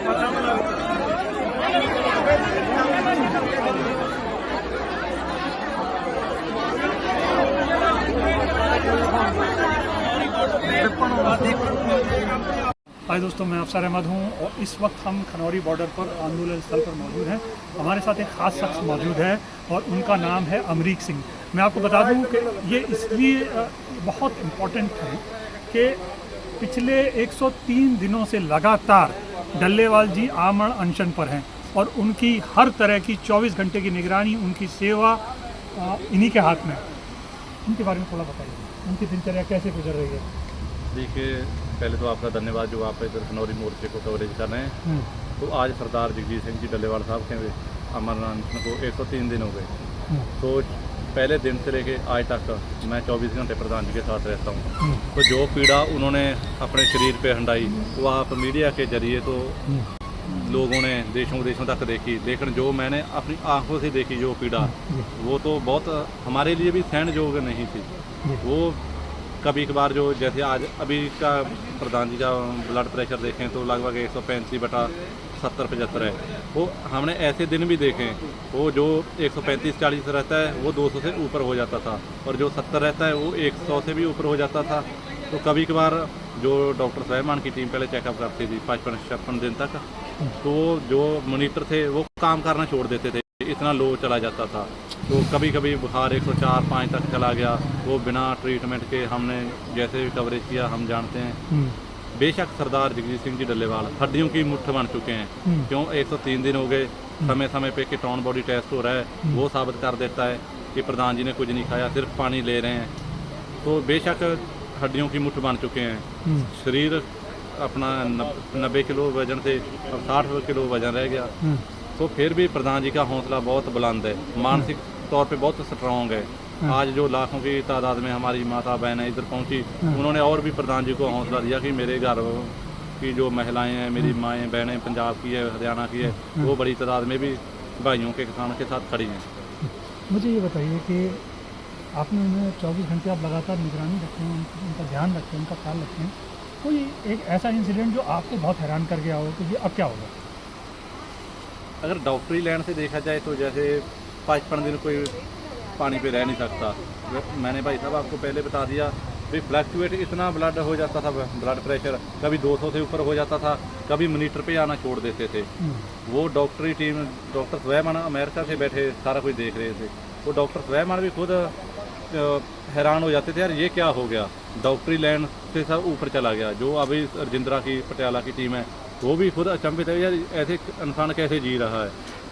हाय दोस्तों, मैं अफसर अहमद हूँ और इस वक्त हम खनौरी बॉर्डर पर आंदोलन स्थल पर मौजूद हैं। हमारे साथ एक ख़ास शख्स मौजूद है और उनका नाम है अमरीक सिंह। मैं आपको बता दूँ कि ये इसलिए बहुत इम्पोर्टेंट है कि पिछले 103 दिनों से लगातार डल्लेवाल जी आमरण अनशन पर हैं और उनकी हर तरह की 24 घंटे की निगरानी, उनकी सेवा इन्हीं के हाथ में। उनके बारे में थोड़ा बताइए, उनकी दिनचर्या कैसे गुजर रही है? देखिए, पहले तो आपका धन्यवाद जो आप इधर खनौरी मोर्चे को कवरेज कर रहे हैं। तो आज सरदार जगजीत सिंह जी डल्लेवाल साहब के अमर अनशन को 103 दिन हो गए। तो पहले दिन से लेके आज तक मैं 24 घंटे प्रधान जी के साथ रहता हूँ। तो जो पीड़ा उन्होंने अपने शरीर पे हंडाई वो आप मीडिया के जरिए तो लोगों ने देशों विदेशों तक देखी, लेकिन जो मैंने अपनी आंखों से देखी जो पीड़ा, वो तो बहुत हमारे लिए भी सहन योग्य नहीं थी। वो कभी कभार जो जैसे आज अभी का प्रधान जी का ब्लड प्रेशर देखें तो लगभग 135/70-75 है। वो हमने ऐसे दिन भी देखे, वो जो 135-40 रहता है वो 200 से ऊपर हो जाता था, और जो 70 रहता है वो 100 से भी ऊपर हो जाता था। तो कभी कभार जो डॉक्टर सुलेमान की टीम पहले चेकअप करती थी 55-56 दिन तक, तो जो मॉनिटर थे वो काम करना छोड़ देते थे, इतना लो चला जाता था। तो कभी कभी बुखार 104-5 तक चला गया। वो बिना ट्रीटमेंट के हमने जैसे भी कवरेज किया, हम जानते हैं। बेशक सरदार जगजीत सिंह जी डल्लेवाल हड्डियों की मुट्ठ बन चुके हैं। क्यों 103 दिन हो गए, समय समय पे कीटाणु बॉडी टेस्ट हो रहा है, वो साबित कर देता है कि प्रधान जी ने कुछ नहीं खाया, सिर्फ पानी ले रहे हैं। तो बेशक हड्डियों की मुट्ठ बन चुके हैं। शरीर अपना 90 किलो वजन से 60 किलो वजन रह गया। तो फिर भी प्रधान जी का हौसला बहुत बुलंद है, मानसिक तौर पे बहुत स्ट्रॉन्ग है। आज जो लाखों की तादाद में हमारी माता बहनें इधर पहुंची, उन्होंने और भी प्रधान जी को हौसला दिया कि मेरे घर की जो महिलाएं हैं, मेरी माएँ बहनें पंजाब की है, हरियाणा की है, वो बड़ी तादाद में भी भाइयों के किसानों के साथ खड़ी हैं। मुझे ये बताइए कि आपने उन्हें 24 घंटे आप लगातार निगरानी रखते हैं, उनका ध्यान रखते हैं, उनका ख्याल रखते हैं। कोई एक ऐसा इंसिडेंट जो आपको बहुत हैरान कर गया हो कि ये अब क्या होगा? अगर डॉक्टरी लाइन से देखा जाए तो जैसे 55 दिन कोई पानी पे रह नहीं सकता। मैंने भाई साहब आपको पहले बता दिया भी फ्लैक्चुएट इतना ब्लड हो जाता था, ब्लड प्रेशर कभी 200 से ऊपर हो जाता था, कभी मॉनिटर पे आना छोड़ देते थे। वो डॉक्टरी टीम, डॉक्टर सुलेमान अमेरिका से बैठे सारा कुछ देख रहे थे। वो डॉक्टर सुलेमान भी खुद हैरान हो जाते थे, यार ये क्या हो गया, डॉक्टरी लाइन से सब ऊपर चला गया। जो अभी रजिंद्रा की पटियाला की टीम है वो भी खुद अचंभित है, यार ऐसे इंसान कैसे जी रहा है।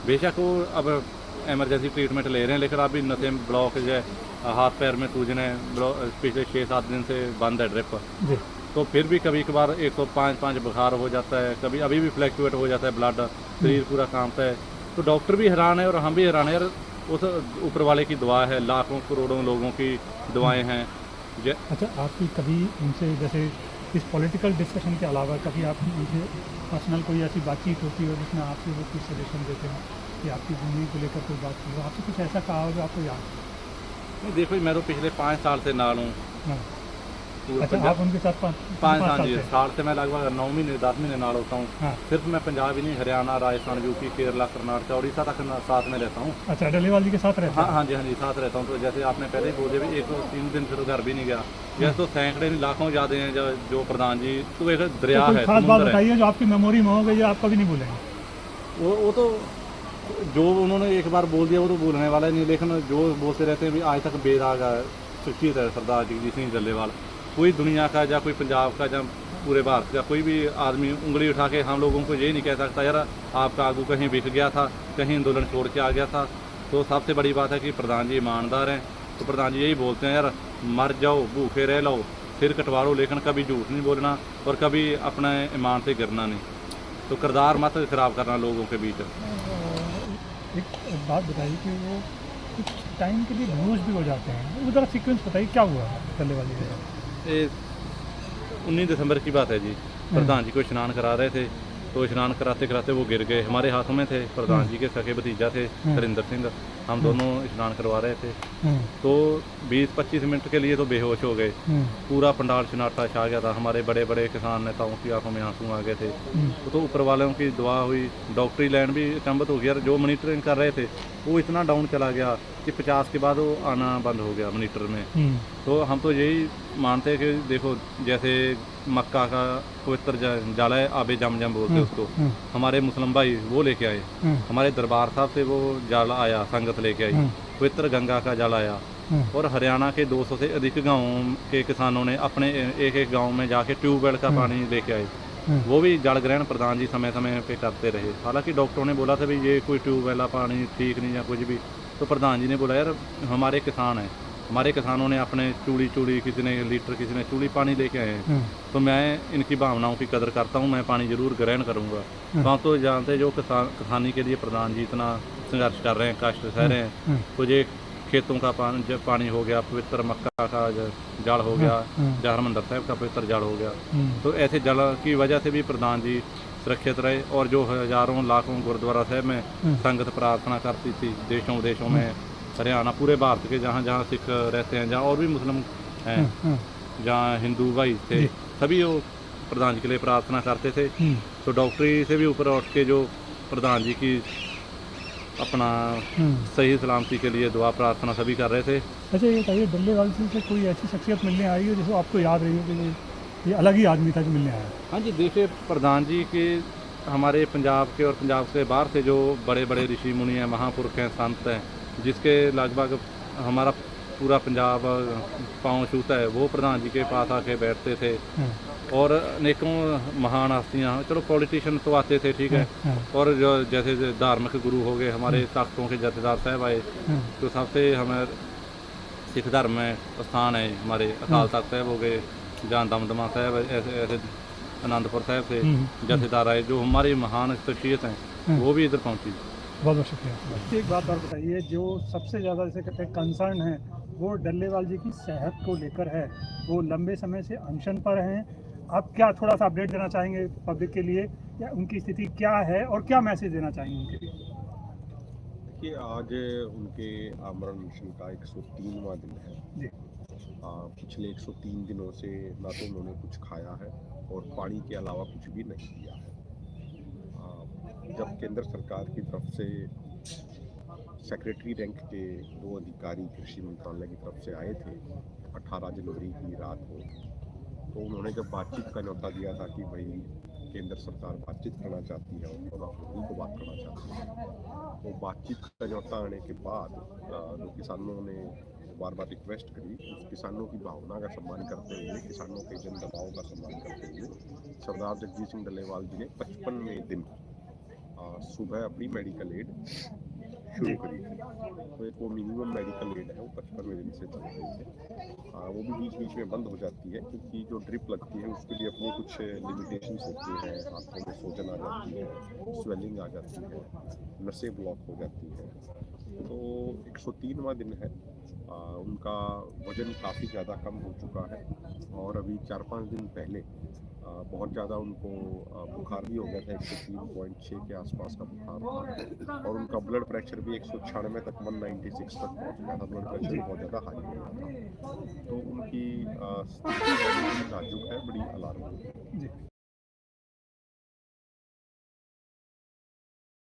बेशक वो अब एमरजेंसी ट्रीटमेंट ले रहे हैं, लेकिन अभी नसें ब्लॉक है, हाथ पैर में सूजन है, पिछले 6-7 दिन से बंद है ड्रिप। तो फिर भी कभी कभार 105 बुखार हो जाता है, कभी अभी भी फ्लैक्चुएट हो जाता है ब्लड, शरीर पूरा कांपता है। तो डॉक्टर भी हैरान है और हम भी हैरान है, यार उस ऊपर वाले की दुआ है, लाखों करोड़ों लोगों की दुआएँ हैं। अच्छा, आपकी कभी उनसे जैसे इस पॉलिटिकल डिस्कशन के अलावा कभी आपकी उनसे पर्सनल कोई ऐसी बातचीत होती है जिसमें आपसे वो कुछ सजेशन देते हैं कि आपकी ज़िंदगी को लेकर कोई बात हो, आपसे कुछ ऐसा कहा हो जो आपको याद नहीं? देखो, मैं तो पिछले 5 साल से नाल हूँ। अच्छा, आप उनके साथ 5 साल से मैं लगभग 9 महीने 10 महीने नाल होता हूँ। सिर्फ मैं पंजाब ही नहीं, हरियाणा, राजस्थान, यूपी, केरला, कर्नाटक, उड़ीसा तक साथ में रहता हूँ। अच्छा, डल्लेवाल जी के साथ रहता हूँ? हाँ जी, साथ रहता हूँ। तो जैसे आपने पहले ही बोले भी 103 दिन फिर घर भी नहीं गया। जैसे तो सैकड़े लाखों ज़्यादा हैं जो प्रधान जी, तो एक दरिया है। खास बात बताइए जो आपकी मेमोरी में हो गई, आप कभी नहीं भूलेंगे। वो तो जो उन्होंने एक बार बोल दिया वो तो भूलने वाला नहीं, लेकिन जो बोलते रहते हैं भी आज तक बेदाग शख्सियत है सरदार जगजीत सिंह डल्लेवाल। कोई दुनिया का या कोई पंजाब का या पूरे भारत का कोई भी आदमी उंगली उठा के हम लोगों को ये नहीं कह सकता यार आपका आगू कहीं बिक गया था, कहीं आंदोलन छोड़ के आ गया था। तो सबसे बड़ी बात है कि प्रधान जी ईमानदार हैं। तो प्रधान जी यही बोलते हैं, यार मर जाओ, भूखे रह लो, सिर कटवा लो, लेकिन कभी झूठ नहीं बोलना और कभी अपने ईमान से गिरना नहीं। तो किरदार मत खराब करना लोगों के बीच। एक बात बताइए कि वो कुछ टाइम के लिए बेहोश भी हो जाते हैं, वो ज़रा सीक्वेंस बताइए क्या हुआ डल्लेवाल जी? ये 19 दिसंबर की बात है जी। प्रधान जी को स्नान करा रहे थे, तो स्नान कराते कराते वो गिर गए। हमारे हाथों में थे, प्रधान जी के सगे भतीजा थे हरिंदर सिंह। हम दोनों स्नान करवा रहे थे, तो 20-25 मिनट के लिए तो बेहोश हो गए। पूरा पंडाल सन्नाटा छा गया था। हमारे बड़े बड़े किसान नेताओं की आंखों में आंसू आ गए थे। तो ऊपर वालों की दुआ हुई। डॉक्टरी लाइन भी अचंभित हो गया। जो मॉनिटरिंग कर रहे थे वो इतना डाउन चला गया कि 50 के बाद वो आना बंद हो गया मॉनिटर में। तो हम तो यही मानते हैं कि देखो, जैसे मक्का का पवित्र जल है, आबे जम जम बोलते उसको, हमारे मुस्लिम भाई वो लेके आए। हमारे दरबार साहब से वो जल आया, संगत लेके आई, पवित्र गंगा का जल आया। और हरियाणा के 200 से अधिक गाँवों के किसानों ने अपने एक एक गाँव में जाके ट्यूबवेल का पानी लेके आए। वो भी जल ग्रहण प्रधान जी समय समय पे करते रहे। हालांकि डॉक्टरों ने बोला था भी ये कोई ट्यूबवेल का पानी ठीक नहीं या कुछ भी, तो प्रधान जी ने बोला यार हमारे किसान हैं, हमारे किसानों ने अपने चूड़ी किसी ने लीटर, किसी ने चूड़ी पानी लेके आए हैं, तो मैं इनकी भावनाओं की कदर करता हूँ, मैं पानी जरूर ग्रहण करूँगा। तो आप तो जानते जो किसानी के लिए प्रधान जी इतना संघर्ष कर रहे हैं, कष्ट सह रहे हैं। तो ये खेतों का पानी हो गया, पवित्र मक्का का जल हो गया, हरमंदर साहब का पवित्र जल हो गया, तो ऐसे जल की वजह से भी प्रधान जी सुरक्षित रहे। और जो हजारों लाखों गुरुद्वारा साहब में संगत प्रार्थना करती थी, देशों विदेशों में, हरियाणा पूरे भारत के जहाँ जहाँ सिख रहते हैं, जहाँ और भी मुस्लिम हैं, जहाँ हिंदू भाई थे, सभी वो प्रधान जी के लिए प्रार्थना करते थे। तो डॉक्टरी से भी ऊपर उठ के जो प्रधान जी की अपना सही सलामती के लिए दुआ प्रार्थना सभी कर रहे थे। अच्छा ये बताइए, डल्लेवाल जी से कोई ऐसी शख्सियत मिलने आई हो जिसको आपको याद रही हो कि ये अलग ही आदमी था जो मिलने आया? हाँ जी, देखिए प्रधान जी के हमारे पंजाब के और पंजाब से बाहर से जो बड़े बड़े ऋषि मुनि हैं, महापुरुष हैं, संत हैं, जिसके लगभग हमारा पूरा पंजाब पाँव छूता है, वो प्रधान जी के पास आके बैठते थे। और अनेकों महान हस्तियाँ, चलो पॉलिटिशियन तो आते थे, ठीक है, और जो जैसे धार्मिक गुरु हो गए, हमारे तख्तों के जथेदार साहब आए, तो सबसे हमें सिख धर्म में स्थान है हमारे अकाल तख्त साहब हो गए, जहाँ दमदमा साहब, ऐसे ऐसे आनंदपुर साहब से जथेदार आए, जो हमारी महान शख्सियत हैं वो भी इधर पहुँची। बहुत बहुत शुक्रिया। एक बात और बताइए, जो सबसे ज़्यादा जैसे कहते हैं कंसर्न है वो डल्लेवाल जी की सेहत को लेकर है, वो लंबे समय से अनशन पर हैं। आप क्या थोड़ा सा अपडेट देना चाहेंगे पब्लिक के लिए, या उनकी स्थिति क्या है और क्या मैसेज देना चाहेंगे उनके लिए? देखिए, आज उनके आमरण अनशन का 103वां दिन है जी। पिछले 103 दिनों से ना तो उन्होंने कुछ खाया है और पानी के अलावा कुछ भी नहीं किया है। जब केंद्र सरकार की तरफ से सेक्रेटरी रैंक के 2 अधिकारी कृषि मंत्रालय की तरफ से आए थे 18 जनवरी की रात को, तो उन्होंने जब बातचीत का न्योता दिया था कि भाई केंद्र सरकार बातचीत करना चाहती है और प्रधानमंत्री को बात करना चाहती है, तो बातचीत का न्योता आने के बाद जो किसानों ने बार बार रिक्वेस्ट करी, उस किसानों की भावना का सम्मान करते हुए, किसानों के जन दबाव का सम्मान करते हुए सरदार जगजीत सिंह डल्लेवाल जी ने 55वें दिन सुबह अपनी मेडिकल एड शुरू करी थी। तो एक वो मिनिमम मेडिकल एड है, वो 55वें दिन से चल रही है। वो भी बीच बीच में बंद हो जाती है क्योंकि जो ड्रिप लगती है उसके लिए अपनी कुछ लिमिटेशंस होती हैं। हाथों में सूजन आ जाती है, स्वेलिंग आ जाती है, नसें ब्लॉक हो जाती है। तो 103वां दिन है। उनका वज़न काफ़ी ज़्यादा कम हो चुका है और अभी 4-5 दिन पहले बहुत ज़्यादा उनको बुखार भी हो गया था। 103.6 के आसपास का बुखार था और उनका ब्लड प्रेशर भी 196 तक 196 तक पहुंच गया था। ब्लड प्रेशर बहुत ज़्यादा हाई हो गया था। तो उनकी स्थिति नाजुक है, बड़ी अलार्मिंग है।